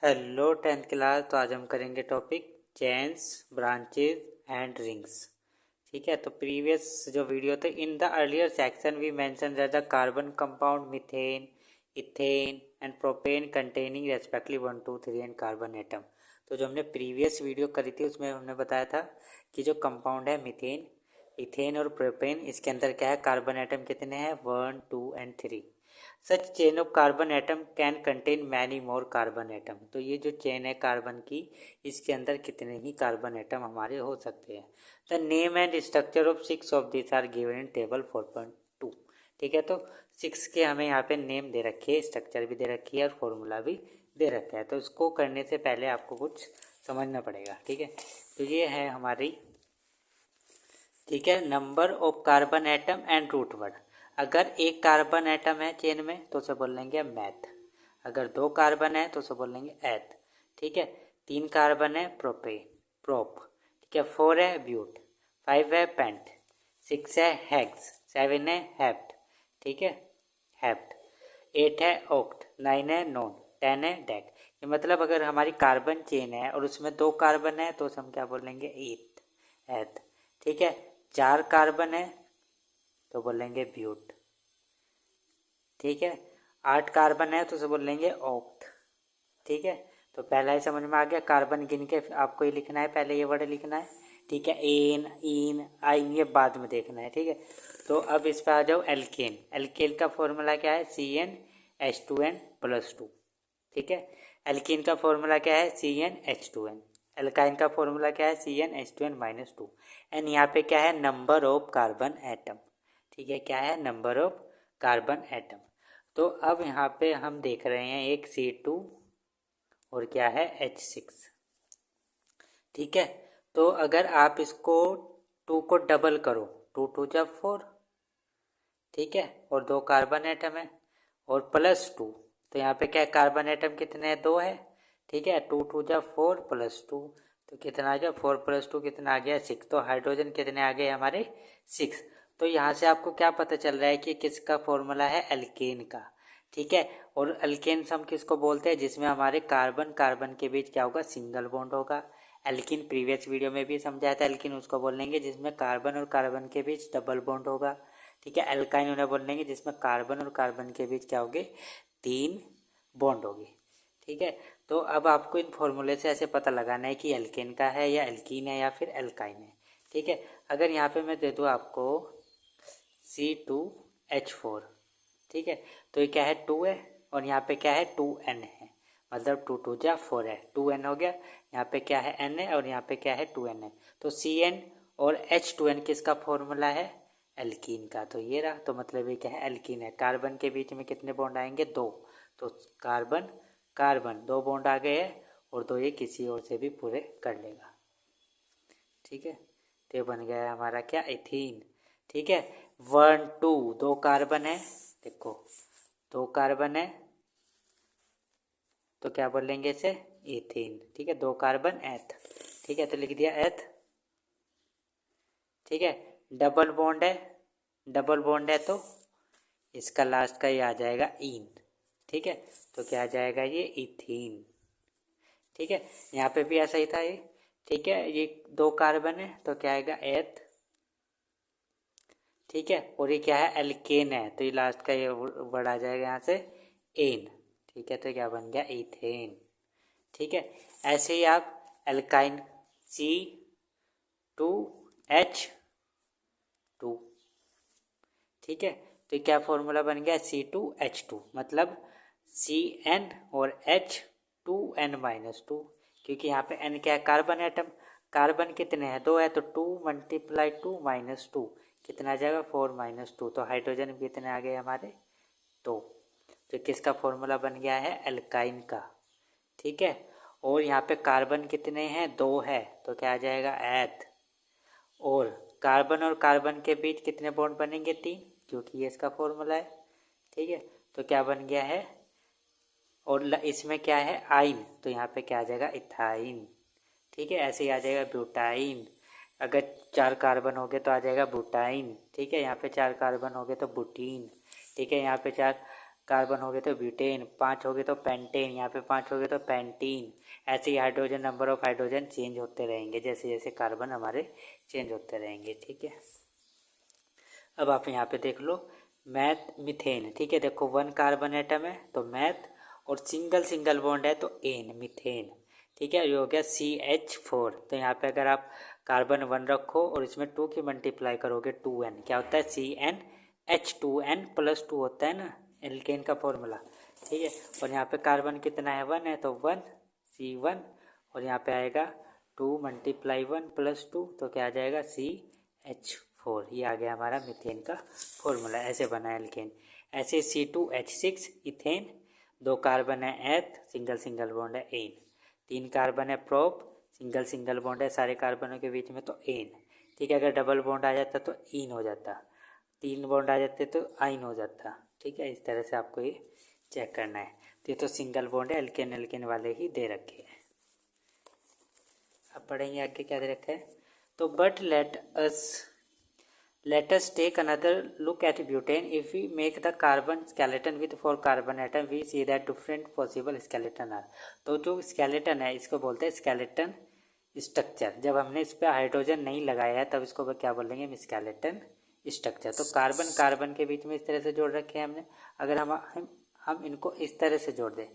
Hello tenth class. तो आज हम करेंगे topic chains, branches and rings. ठीक है, तो प्रीवियस जो वीडियो थे, in the earlier section we mention that the carbon compound methane, ethane and propane containing respectively 1, 2, 3 and carbon atom. तो जो हमने प्रीवियस वीडियो करी थी उसमें हमने बताया था कि जो कंपाउंड है मीथेन, इथेन और प्रोपेन, इसके अंदर क्या है, कार्बन एटम कितने हैं, 1, 2 and 3। Such chain of carbon atom can contain many more carbon atom. तो ये जो चेन है कार्बन की, इसके अंदर कितने ही कार्बन एटम हमारे हो सकते हैं। The name and structure of 6 of this are given in table 4.2। ठीक है, तो 6 के हमें यहाँ पे नेम दे रखी है, स्ट्रक्चर भी दे रखी है और फॉर्मूला भी दे रखा है। तो इसको करने से पहले आपको कुछ समझना पड़ेगा। ठीक है, तो ये है हमारी, ठीक है, number of carbon atom and root word. अगर एक कार्बन एटम है चेन में तो उसे बोल लेंगे मैथ। अगर 2 कार्बन है तो उसे बोल लेंगे एथ। ठीक है, 3 कार्बन है प्रोपे, प्रोप। ठीक है, 4 है ब्यूट, 5 है पेंट, 6 है हेक्स, 7 है हेप्ट। ठीक है, हेप्ट, 8 है ऑक्ट, 9 है नॉन, 10 है डेक। ये मतलब अगर हमारी कार्बन चेन है और उसमें 2 कार्बन है तो उसे हम क्या बोलेंगे, एथ, एथ। ठीक है, 4 कार्बन है तो बोलेंगे ब्यूट। ठीक है, 8 कार्बन है तो उसे बोलेंगे ऑक्ट। ठीक है, तो पहला ही समझ में आ गया। कार्बन गिन के आपको ये लिखना है, पहले ये वर्ड लिखना है। ठीक है, एन, इन, आइन ये बाद में देखना है। ठीक है, तो अब इस पर आ जाओ एल्केन। एल्केन का फॉर्मूला क्या है, CnH2n+2। ठीक है, एल्कीन का फॉर्मूला क्या है, CnH2n। एल्काइन का फॉर्मूला क्या है, CnH2n-2। एंड यहाँ पे क्या है, नंबर ऑफ कार्बन एटम। ठीक है, क्या है, नंबर ऑफ कार्बन एटम। तो अब यहाँ पे हम देख रहे हैं एक C2 और क्या है, H6। ठीक है, तो अगर आप इसको 2 को डबल करो, 2 2 जा 4। ठीक है, और 2 कार्बन एटम है और +2। तो यहाँ पे क्या है, कार्बन एटम कितने हैं, 2 है। ठीक है, 2 2 जा 4 +2, तो कितना आ गया, 4 + 2 कितना आ गया, 6। तो हाइड्रोजन कितने आ गए हमारे, 6। तो यहाँ से आपको क्या पता चल रहा है कि किसका फॉर्मूला है, एल्केन का। ठीक है, और अल्केन हम किसको बोलते हैं, जिसमें हमारे कार्बन कार्बन के बीच क्या होगा, सिंगल बॉन्ड होगा। एल्किन प्रीवियस वीडियो में भी समझाया था, एल्किन उसको बोलेंगे जिसमें कार्बन और कार्बन के बीच डबल बॉन्ड होगा। ठीक है, एल्काइन उन्हें बोलेंगे जिसमें कार्बन और कार्बन के बीच क्या होगे, 3 बॉन्ड होगी। ठीक है, तो अब आपको इन फॉर्मूले से ऐसे पता लगाना है कि एल्केन का है या एल्कीन है या फिर एल्काइन है। ठीक है, अगर यहाँ पे मैं दे दूँ आपको C2H4। ठीक है, तो ये क्या है, 2 है और यहाँ पे क्या है, 2N है। मतलब 2 2 जा 4 है, 2N हो गया। यहाँ पे क्या है, N है और यहाँ पे क्या है, 2N है। तो CN और H2N किसका फॉर्मूला है, एल्कीन का। तो ये रहा, तो मतलब ये क्या है, एल्कीन है। कार्बन के बीच में कितने बॉन्ड आएंगे, 2। तो कार्बन कार्बन 2 बॉन्ड आ गए हैं और 2 ये किसी और से भी पूरे कर लेगा। ठीक है, तो ये बन गया है हमारा क्या, एथीन। ठीक है, 1 2 2 कार्बन है, देखो 2 कार्बन है तो क्या बोलेंगे इसे, एथेन। ठीक है, 2 कार्बन एथ। ठीक है, तो लिख दिया एथ। ठीक है, डबल बॉन्ड है, डबल बॉन्ड है तो इसका लास्ट का ये आ जाएगा इन। ठीक है, तो क्या आ जाएगा, ये इथीन। ठीक है, यहाँ पे भी ऐसा ही था ये। ठीक है, ये 2 कार्बन है तो क्या आएगा, एथ। ठीक है, और ये क्या है, एल्केन है तो ये लास्ट का ये वर्ड आ जाएगा यहाँ से, एन। ठीक है, तो क्या बन गया, इथेन। ठीक है, ऐसे ही आप एल्काइन C2H2। ठीक है, तो क्या फॉर्मूला बन गया, C2H2। मतलब Cn और H2n-2, क्योंकि यहाँ पे n क्या है, कार्बन एटम। कार्बन कितने हैं, 2 है तो 2 × 2 -2 कितना आ जाएगा, 4 - 2। तो हाइड्रोजन कितने आ गए हमारे, 2। तो किसका फॉर्मूला बन गया है, एल्काइन का। ठीक है, और यहाँ पे कार्बन कितने हैं, 2 है तो क्या आ जाएगा, एथ। और कार्बन और कार्बन के बीच कितने बॉन्ड बनेंगे, 3, क्योंकि ये इसका फॉर्मूला है। ठीक है, तो क्या बन गया है, और इसमें क्या है, आइन, तो यहाँ पे क्या आ जाएगा, इथाइन। ठीक है, ऐसे ही आ जाएगा ब्यूटाइन। अगर 4 कार्बन हो गए तो आ जाएगा ब्यूटाइन। ठीक है, यहाँ पे 4 कार्बन हो गए तो बुटीन। ठीक है, यहाँ पे 4 कार्बन हो गए तो ब्यूटेन, 5 हो गए तो पेंटेन, यहाँ पे 5 हो गए तो पेंटीन। ऐसे ही hydrogen, number of hydrogen change होते रहेंगे जैसे जैसे कार्बन हमारे चेंज होते रहेंगे। ठीक है, अब आप यहाँ पे देख लो मैथ मिथेन। ठीक है, देखो 1 कार्बन एटम है तो मैथ, और सिंगल सिंगल बॉन्ड है तो एन, मिथेन। ठीक है, ये हो गया CH4। तो यहाँ पे अगर आप कार्बन 1 रखो और इसमें 2 की मल्टीप्लाई करोगे 2n, क्या होता है CnH2n+2 होता है ना, एल्केन का फॉर्मूला। ठीक है, और यहाँ पे कार्बन कितना है 1 है तो 1 C1, और यहाँ पे आएगा 2 × 1 + 2 तो क्या आ जाएगा CH4। ये आ गया हमारा मीथेन का फॉर्मूला, ऐसे बना है एल्केन। ऐसे C2H6 इथेन, 2 कार्बन है एथ, सिंगल सिंगल बॉन्ड है एन, 3 कार्बन है प्रोप, सिंगल सिंगल बॉन्ड है सारे कार्बनों के बीच में तो एन। ठीक है, अगर डबल बॉन्ड आ जाता तो इन हो जाता, 3 बॉन्ड आ जाते तो आइन हो जाता। ठीक है, इस तरह से आपको ये चेक करना है। तो ये तो सिंगल बॉन्ड है, एल्केन एल्केन वाले ही दे रखे हैं। अब पढ़ेंगे आगे क्या दे रखा है। तो but let us take another look at butane. If we make the carbon skeleton with 4 carbon atom, we see that different possible skeleton are. तो जो skeleton है इसको बोलते हैं skeleton structure। जब हमने इस पर हाइड्रोजन नहीं लगाया है तब इसको क्या बोलेंगे हम, skeleton structure। तो कार्बन कार्बन के बीच में इस तरह से जोड़ रखे हैं हमने, अगर हम इनको इस तरह से जोड़ दें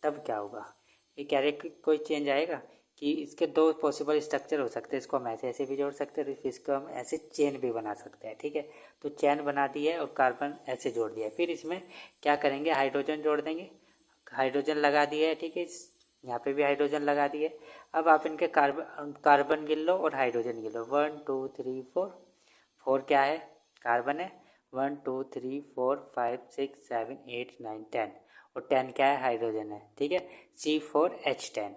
तब क्या होगा, ये कह रहे कि कोई चेंज आएगा कि इसके 2 पॉसिबल स्ट्रक्चर हो सकते हैं। इसको हम ऐसे ऐसे भी जोड़ सकते हैं, इसको हम ऐसे चेन भी बना सकते हैं। ठीक है, तो चेन बना दी है और कार्बन ऐसे जोड़ दिया है। फिर इसमें क्या करेंगे, हाइड्रोजन जोड़ देंगे, हाइड्रोजन लगा दिया है। ठीक है, यहाँ पे भी हाइड्रोजन लगा दिए। अब आप इनके कार्बन गिन लो और हाइड्रोजन गिन लो। 1 2 3 4, 4 क्या है कार्बन है, 1 2 3 4 5 6 7 8 9 10, और 10 क्या है हाइड्रोजन है। ठीक है, C4H10,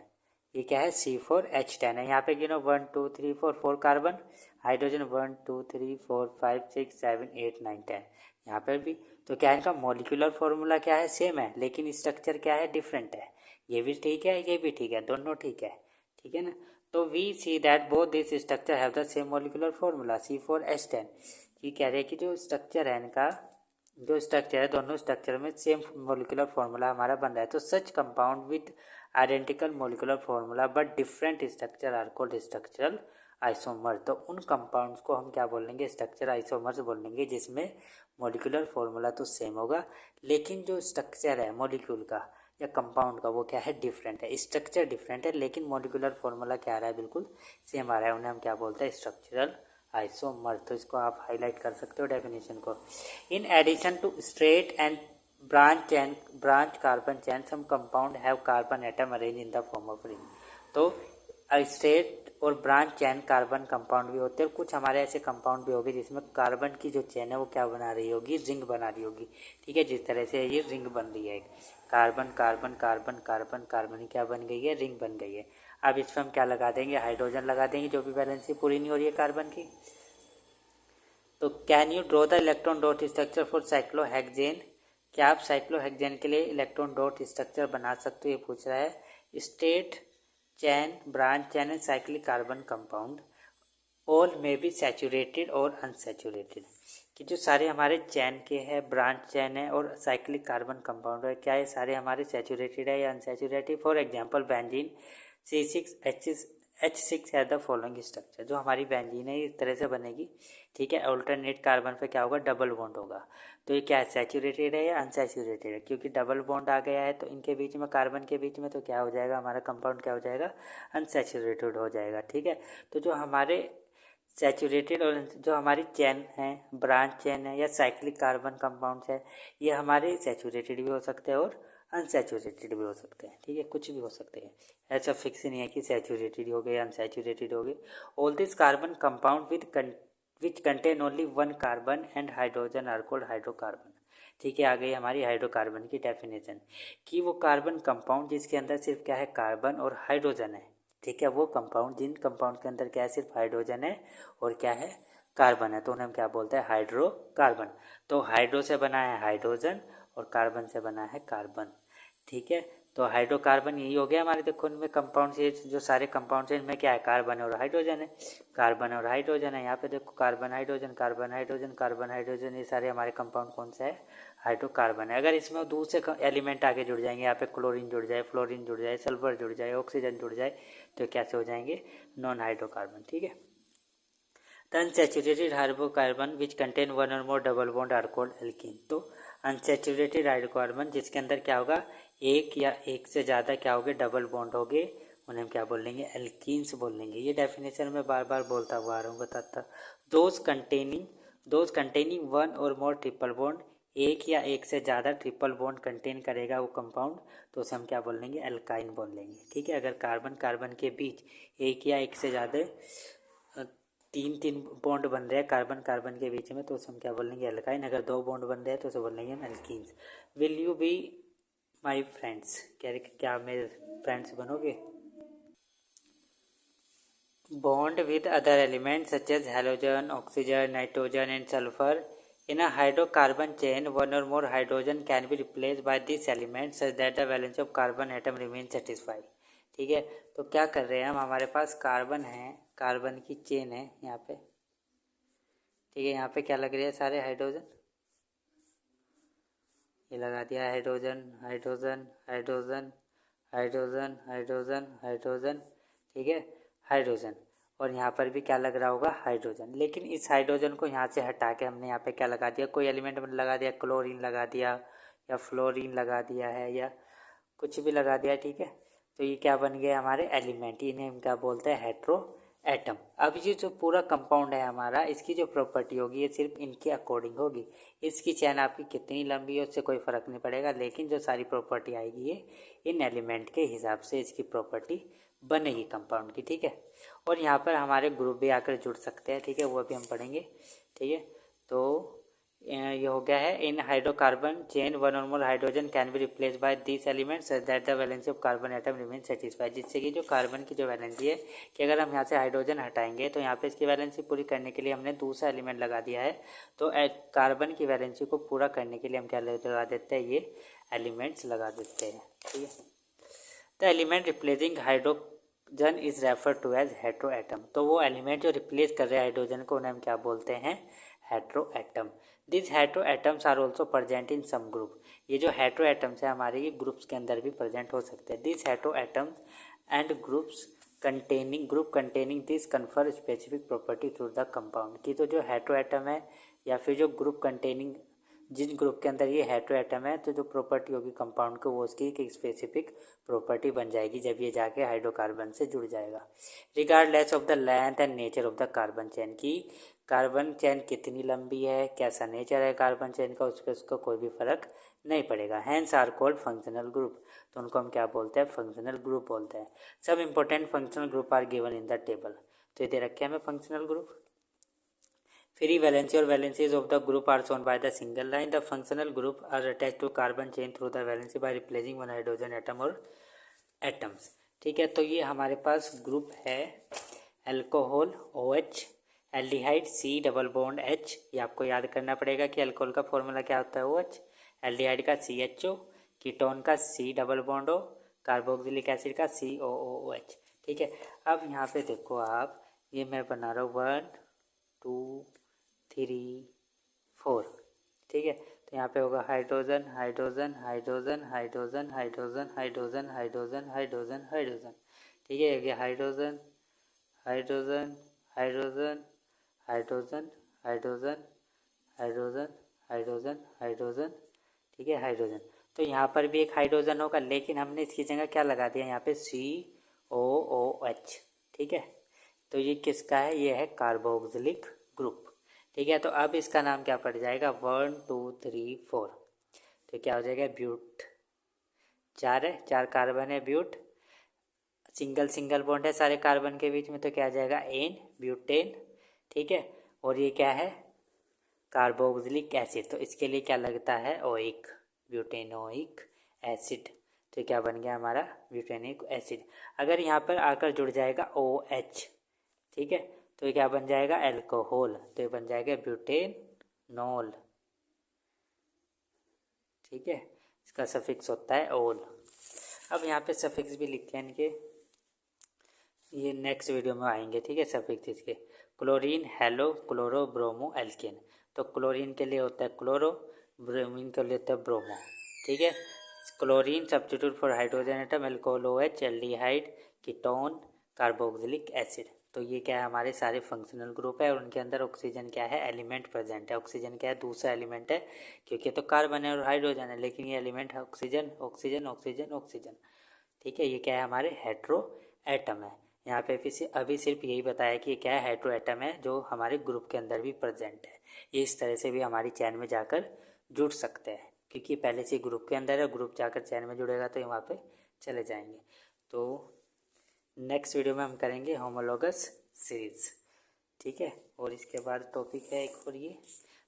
ये क्या है C4H10 है। यहाँ पे गिनो 1 2 3 4, 4 कार्बन, हाइड्रोजन 1 2 3 4 5 6 7 8 9 10, यहाँ पर भी। तो क्या है इनका मॉलिक्यूलर फॉर्मूला क्या है, सेम है, लेकिन स्ट्रक्चर क्या है, डिफरेंट है। ये भी ठीक है, ये भी ठीक है, दोनों ठीक है। ठीक है ना, तो we see that both this structure have the same molecular formula C4H10। ये कह रहे हैं कि जो स्ट्रक्चर है इनका, जो स्ट्रक्चर है दोनों स्ट्रक्चर में सेम मॉलिक्यूलर फॉर्मूला हमारा बन रहा है। तो such compound with identical molecular formula but different structure are called structural isomer. तो उन कंपाउंड्स को हम क्या बोलेंगे, स्ट्रक्चर आइसोमर्स बोलेंगे, जिसमें मॉलिक्यूलर फॉर्मूला तो सेम होगा लेकिन जो स्ट्रक्चर है मॉलिक्यूल का या कंपाउंड का वो क्या है, डिफरेंट है। स्ट्रक्चर डिफरेंट है लेकिन मॉलिक्यूलर फॉर्मूला क्या आ रहा है, बिल्कुल सेम आ रहा है। उन्हें हम क्या बोलते हैं, स्ट्रक्चरल आइसोमर। तो इसको आप हाईलाइट कर सकते हो डेफिनेशन को। In addition to straight and branch carbon chain, some compound have carbon atom arranged in the form of ring। तो स्ट्रेट और ब्रांच चैन कार्बन कंपाउंड भी होते हैं, कुछ हमारे ऐसे कंपाउंड भी होंगे जिसमें कार्बन की जो चैन है वो क्या बना रही होगी, रिंग बना रही होगी। ठीक है, जिस तरह से ये रिंग बन रही है, carbon carbon carbon carbon carbon क्या बन गई है, रिंग बन गई है। अब इसमें हम क्या लगा देंगे, हाइड्रोजन लगा देंगे, जो भी वैलेंसी पूरी नहीं हो रही है कार्बन की। तो can you draw the electron dot structure for cyclohexane, क्या आप साइक्लोहेक्सेन के लिए इलेक्ट्रॉन डॉट स्ट्रक्चर बना सकते हो, ये पूछ रहा है। State chain, branch chain and cyclic carbon compound all में बी सैचुरेटेड और अनसैचुरेटेड, कि जो सारे हमारे चैन के हैं, ब्रांच चैन है और साइक्लिक कार्बन कंपाउंड है, क्या ये सारे हमारे सैचुरेटेड है या unsaturated. For example benzene C6H6 है द फॉलोइंग स्ट्रक्चर। जो हमारी बेंजीन है इस तरह से बनेगी। ठीक है, अल्टरनेट कार्बन पे क्या होगा, डबल बॉन्ड होगा। तो ये क्या है, सैचुरेटेड है या अनसैचुरेटेड है, क्योंकि डबल बॉन्ड आ गया है तो इनके बीच में, कार्बन के बीच में, तो क्या हो जाएगा हमारा कंपाउंड, क्या हो जाएगा, अनसैचुरेटेड हो जाएगा। ठीक है, तो जो हमारे सैचुरेटेड और जो हमारी चैन है, ब्रांच चैन है या साइक्लिक कार्बन कंपाउंड्स है, ये हमारे सैचुरेटेड भी हो सकते हैं और अनसैचुरेटेड भी हो सकते हैं। ठीक है, कुछ भी हो सकते हैं, ऐसा फिक्स नहीं है कि सैचुरेटेड हो गए अनसैचुरेटेड हो गए। All this carbon compound which contain only 1 carbon and hydrogen are called hydrocarbon. ठीक है, आ गई हमारी हाइड्रोकार्बन की डेफिनेशन, कि वो कार्बन कंपाउंड जिसके अंदर सिर्फ क्या है, कार्बन और हाइड्रोजन है। ठीक है, वो कंपाउंड, जिन कंपाउंड के अंदर क्या है, सिर्फ हाइड्रोजन है और क्या है, कार्बन है, तो उन्हें हम क्या बोलते हैं, हाइड्रोकार्बन। तो हाइड्रो से बना है हाइड्रोजन और कार्बन से बना है कार्बन। ठीक है, तो हाइड्रोकार्बन यही हो गया हमारे। देखो इनमें कंपाउंड से, जो सारे कंपाउंड है इनमें क्या है, कार्बन और हाइड्रोजन है, कार्बन और हाइड्रोजन है। यहाँ पे देखो carbon hydrogen carbon hydrogen carbon hydrogen, ये सारे हमारे कंपाउंड कौन सा है, हाइड्रोकार्बन है। अगर इसमें दूसरे एलिमेंट आगे जुड़ जाएंगे, यहाँ पे क्लोरीन जुड़ जाए, फ्लोरीन जुड़ जाए, सल्फर जुड़ जाए, ऑक्सीजन जुड़ जाए, तो कैसे हो जाएंगे? Non hydrocarbon. ठीक है। The unsaturated hydrocarbon which contain one or more double bond are called alkene। तो अनसेचुरेटेड हाइड्रोकार्बन जिसके अंदर क्या होगा, एक या एक से ज़्यादा क्या होगे, डबल बॉन्ड होगे, उन्हें हम क्या बोलेंगे? एल्कीन्स बोलेंगे। ये डेफिनेशन में बार बार बोलता हुआ आ रहा हूँ, बताता। Those containing one or more triple bond, एक या एक से ज़्यादा ट्रिपल बॉन्ड कंटेन करेगा वो कंपाउंड, तो उसे हम क्या बोलेंगे? एल्काइन बोलेंगे। ठीक है। अगर कार्बन कार्बन के बीच एक या एक से ज़्यादा तीन बॉन्ड बन रहे हैं कार्बन कार्बन के बीच में, तो उसे हम क्या बोलेंगे? एल्काइन। अगर 2 बॉन्ड बन रहे हैं तो उसे बोलेंगे हम alkenes. Will you be my friends? क्या मेरे फ्रेंड्स बनोगे? Bond with other elements such as halogen, oxygen, nitrogen and sulphur in a hydrocarbon chain, one or more hydrogen can be replace by this element such that the valence of carbon atom remain satisfied. ठीक है। तो क्या कर रहे हैं हम, हमारे पास कार्बन है, कार्बन की चेन है यहाँ पे। ठीक है। यहाँ पे क्या लग रही है? सारे हाइड्रोजन, ये लगा दिया hydrogen hydrogen hydrogen hydrogen hydrogen hydrogen. ठीक है। हाइड्रोजन, और यहाँ पर भी क्या लग रहा होगा? हाइड्रोजन। लेकिन इस हाइड्रोजन को यहाँ से हटा के हमने यहाँ पे क्या लगा दिया? कोई एलिमेंट लगा दिया, क्लोरीन लगा दिया या फ्लोरीन लगा दिया है या कुछ भी लगा दिया। ठीक है। तो ये क्या बन गया? हमारे एलिमेंट। इन्हें हम क्या बोलते हैं? Hetero atom. अब ये जो पूरा कंपाउंड है हमारा, इसकी जो प्रॉपर्टी होगी ये सिर्फ इनके अकॉर्डिंग होगी। इसकी चैन आपकी कितनी लंबी है उससे कोई फ़र्क नहीं पड़ेगा, लेकिन जो सारी प्रॉपर्टी आएगी ये इन एलिमेंट के हिसाब से इसकी प्रॉपर्टी बनेगी कंपाउंड की। ठीक है। और यहाँ पर हमारे ग्रुप भी आकर जुड़ सकते हैं। ठीक है। वो अभी हम पढ़ेंगे। ठीक है। तो ये हो गया है, इन hydrocarbon chain one or more hydrogen can be replace by this elements that the valency of carbon atom remain satisfied. जिससे कि जो कार्बन की जो वैलेंसी है, कि अगर हम यहाँ से हाइड्रोजन हटाएंगे तो यहाँ पे इसकी वैलेंसी पूरी करने के लिए हमने दूसरा एलिमेंट लगा दिया है। तो कार्बन की वैलेंसी को पूरा करने के लिए हम क्या लगा देते हैं? ये एलिमेंट्स लगा देते हैं। ठीक है। The element replacing hydrogen is refer to as hetero atom. तो वो एलिमेंट जो रिप्लेस कर रहे हैं हाइड्रोजन को, उन्हें हम क्या बोलते हैं? Hetero atom. This hetero atoms are also present in some group. ये जो हेट्रो एटम्स है हमारे, ये ग्रुप्स के अंदर भी प्रेजेंट हो सकते हैं। This hetero atoms and groups group containing this confer specific property through the compound. की तो जो हेट्रो एटम है या फिर जो ग्रुप कंटेनिंग, जिन ग्रुप के अंदर ये हेट्रो एटम है, तो जो प्रॉपर्टी होगी कंपाउंड को, वो उसकी एक स्पेसिफिक प्रॉपर्टी बन जाएगी जब ये जाके हाइड्रोकार्बन से जुड़ जाएगा। Regardless of the length and nature of the carbon chain, की कार्बन चेन कितनी लंबी है, कैसा नेचर है कार्बन चेन का, उस पर उसका कोई भी फर्क नहीं पड़ेगा। Hence are called functional group. तो उनको हम क्या बोलते हैं? फंक्शनल ग्रुप बोलते हैं। सब important functional group are given in the table. तो ये दे रखे हमें functional group. Free valency or valencies of the group are shown by the single line. The functional group are attached to carbon chain through the valency by replacing one hydrogen atom or atoms। ठीक है। तो ये हमारे पास group है alcohol OH, aldehyde C double bond H। ये आपको याद करना पड़ेगा कि अल्कोहल का फॉर्मूला क्या होता है? OH, एल्डिहाइड का CHO, कीटोन का C double bond O, carboxylic acid का COOH। ठीक है। अब यहाँ पे देखो आप, ये मैं बना रहा हूँ 1 2 3 4। ठीक है। तो यहाँ पे होगा hydrogen hydrogen hydrogen hydrogen hydrogen hydrogen hydrogen hydrogen hydrogen. ठीक है। ये hydrogen hydrogen hydrogen hydrogen hydrogen hydrogen hydrogen hydrogen. ठीक है। हाइड्रोजन। तो यहाँ पर भी एक हाइड्रोजन होगा, लेकिन हमने इसकी जगह क्या लगा दिया? यहाँ पे COOH। ठीक है। तो ये किसका है? ये है कार्बोक्सिलिक ग्रुप। ठीक है। तो अब इसका नाम क्या पड़ जाएगा? 1 2 3 4। तो क्या हो जाएगा? ब्यूट। 4 है, 4 कार्बन है, ब्यूट। सिंगल सिंगल बॉन्ड है सारे कार्बन के बीच में, तो क्या आ जाएगा? N, butane. ठीक है। और ये क्या है? Carboxylic acid. तो इसके लिए क्या लगता है? Oic, butanoic acid. तो क्या बन गया हमारा? Butanoic acid. अगर यहाँ पर आकर जुड़ जाएगा OH, ठीक है, तो ये क्या बन जाएगा? अल्कोहल। तो ये बन जाएगा ब्यूटेनॉल। ठीक है। इसका सफिक्स होता है ओल। अब यहाँ पे सफिक्स भी लिखे हैं इनके, ये नेक्स्ट वीडियो में आएंगे। ठीक है। सफिक्स इसके chlorine, halo, chloro, bromo, alkane. तो क्लोरीन के लिए होता है क्लोरो, ब्रोमीन को लेते हैं ब्रोमो, ठीक है। Chlorine substitute for hydrogen atom, alcohol OH, aldehyde, ketone, carboxylic acid. तो ये क्या है, हमारे सारे फंक्शनल ग्रुप है और उनके अंदर ऑक्सीजन क्या है, एलिमेंट प्रेजेंट है। ऑक्सीजन क्या है, दूसरा एलिमेंट है, क्योंकि तो कार्बन है और हाइड्रोजन है, लेकिन ये एलिमेंट है ऑक्सीजन ऑक्सीजन ऑक्सीजन ऑक्सीजन, ठीक है। ये क्या है, हमारे हेट्रो एटम है। यहाँ पे अभी सिर्फ यही बताया कि ये क्या है, हेट्रो एटम है जो हमारे ग्रुप के अंदर भी प्रेजेंट है। ये इस तरह से भी हमारी चैन में जाकर जुड़ सकते हैं, क्योंकि पहले से ग्रुप के अंदर है, ग्रुप जाकर चैन में जुड़ेगा तो ये वहाँ पे चले जाएंगे। तो नेक्स्ट वीडियो में हम करेंगे होमोलॉगस सीरीज, ठीक है। और इसके बाद टॉपिक है एक और ये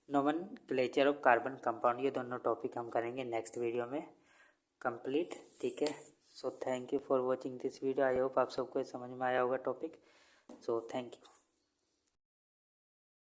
नोमेनक्लेचर ऑफ कार्बन कंपाउंड। ये दोनों टॉपिक हम करेंगे नेक्स्ट वीडियो में कंप्लीट, ठीक है। So thank you for watching this video. I hope आप सबको समझ में आया होगा टॉपिक। So thank you.